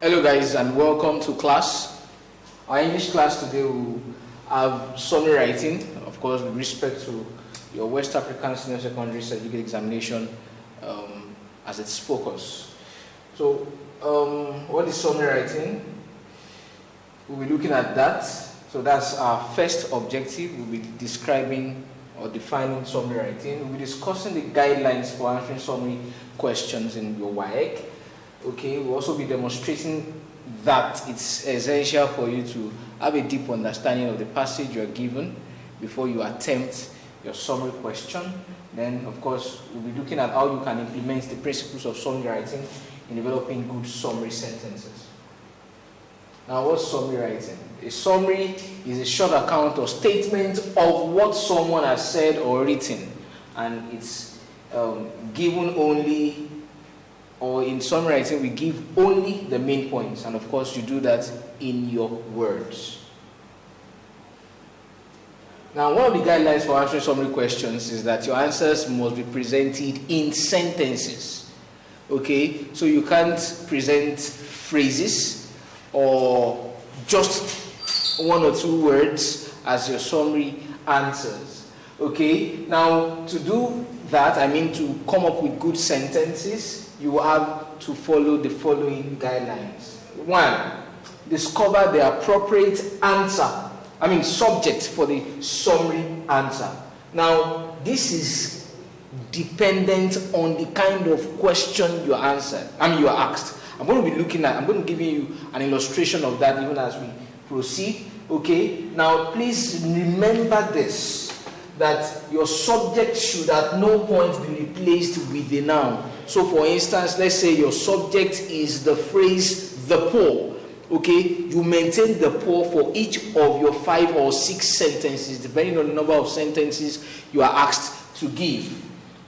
Hello guys and welcome to class. Our English class today will have summary writing, of course with respect to your West African Senior Secondary Certificate Examination as its focus. So what is summary writing? We'll be looking at that. So that's our first objective. We'll be describing or defining summary writing. We'll be discussing the guidelines for answering summary questions in your WAEC. Okay, we'll also be demonstrating that it's essential for you to have a deep understanding of the passage you are given before you attempt your summary question. Then, of course, we'll be looking at how you can implement the principles of summary writing in developing good summary sentences. Now, what's summary writing? A summary is a short account or statement of what someone has said or written, and it's given only. Or in summary writing, we give only the main points, and of course you do that in your words. Now, one of the guidelines for answering summary questions is that your answers must be presented in sentences. Okay, so you can't present phrases or just one or two words as your summary answers. Okay, now to do that, I mean to come up with good sentences, you will have to follow the following guidelines. 1. Discover the appropriate subject for the summary answer. Now, this is dependent on the kind of question you are asked. I'm going to be giving you an illustration of that even as we proceed. Okay? Now, please remember this, that your subject should at no point be replaced with a noun. So for instance, let's say your subject is the phrase the poor. Okay, you maintain the poor for each of your 5 or 6 sentences, depending on the number of sentences you are asked to give.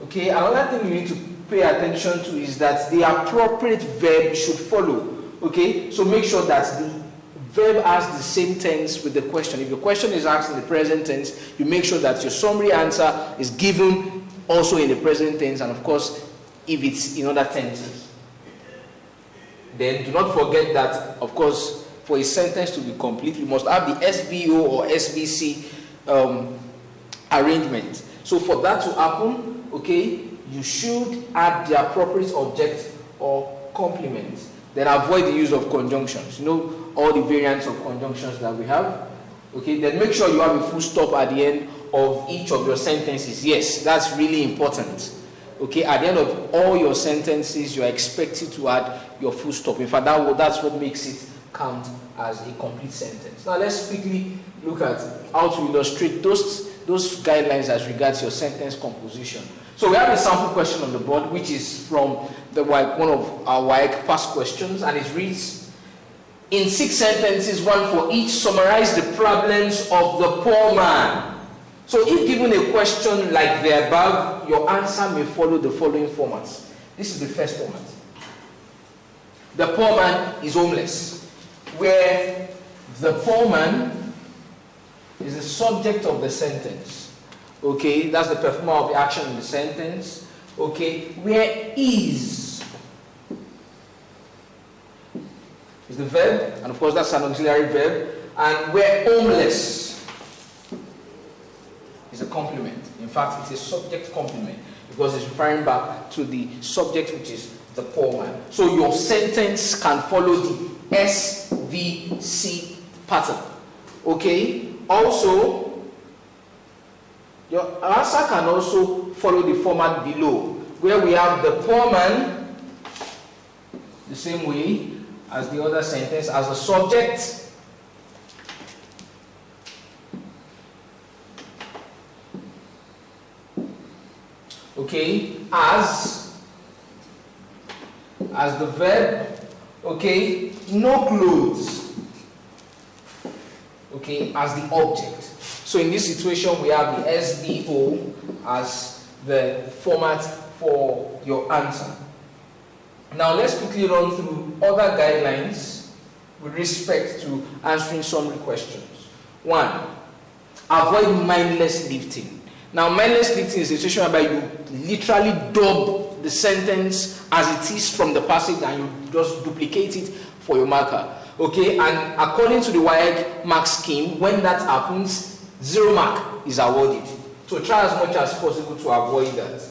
Okay, another thing you need to pay attention to is that the appropriate verb should follow. Okay, so make sure that the verb has the same tense with the question. If your question is asked in the present tense, you make sure that your summary answer is given also in the present tense, and of course, if it's in other tenses. Then do not forget that, of course, for a sentence to be complete, you must have the SVO or SVC arrangement. So for that to happen, okay, you should add the appropriate object or complement. Then avoid the use of conjunctions. You know all the variants of conjunctions that we have. Okay, then make sure you have a full stop at the end of each of your sentences. Yes, that's really important. Okay, at the end of all your sentences, you are expected to add your full stop. In fact, that's what makes it count as a complete sentence. Now, let's quickly look at how to illustrate those guidelines as regards your sentence composition. So we have a sample question on the board, which is from one of our WAEC past questions, and it reads, in 6 sentences, one for each, summarize the problems of the poor man. So if given a question like the above, your answer may follow the following formats. This is the first format. The poor man is homeless, where the poor man is the subject of the sentence. Okay, that's the performer of the action in the sentence. Okay, where is the verb, and of course that's an auxiliary verb, and where homeless is a complement. In fact, it's a subject complement because it's referring back to the subject, which is the poor man. So your sentence can follow the SVC pattern. Okay? Also, your answer can also follow the format below, where we have the poor man the same way as the other sentence, as the subject, okay, as the verb, okay, no clothes, okay, as the object. So in this situation, we have the SVO as the format for your answer. Now let's quickly run through other guidelines with respect to answering summary questions. 1. Avoid mindless lifting. Now, mindless lifting is a situation whereby you literally dub the sentence as it is from the passage and you just duplicate it for your marker. Okay, and according to the WASSCE mark scheme, when that happens, 0 mark is awarded. So try as much as possible to avoid that.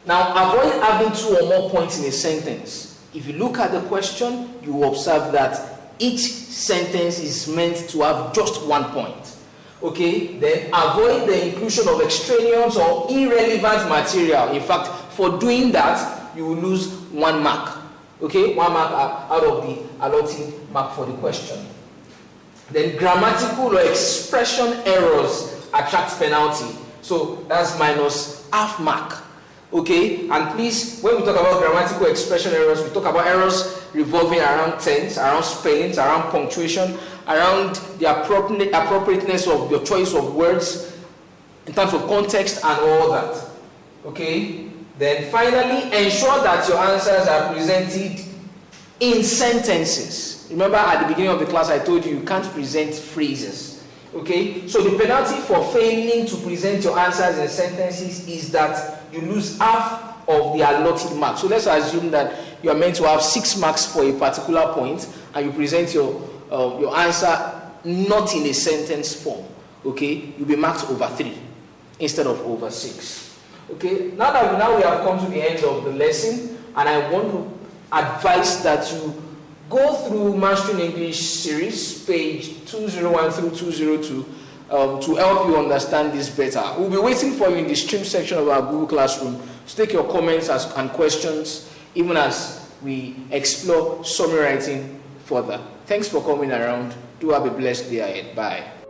Now, avoid having 2 or more points in a sentence. If you look at the question, you will observe that each sentence is meant to have just 1 point. Okay, then avoid the inclusion of extraneous or irrelevant material. In fact, for doing that, you will lose 1 mark. Okay, 1 mark out of the allotted mark for the question. Then grammatical or expression errors attract penalty. So that's minus half mark. Okay, and please, when we talk about grammatical expression errors, we talk about errors revolving around tense, around spellings, around punctuation, around the appropriateness of your choice of words in terms of context and all that. Okay, then finally, ensure that your answers are presented in sentences. Remember at the beginning of the class I told you can't present phrases. Okay, so the penalty for failing to present your answers in sentences is that you lose half of the allotted mark. So let's assume that you are meant to have 6 marks for a particular point and you present your answer not in a sentence form. Okay, you'll be marked over 3 instead of over 6. Okay, now we have come to the end of the lesson, and I want to advise that you go through Mastering English series, page 201 through 202, to help you understand this better. We'll be waiting for you in the stream section of our Google Classroom to take your comments and questions, even as we explore summary writing further. Thanks for coming around. Do have a blessed day ahead. Bye.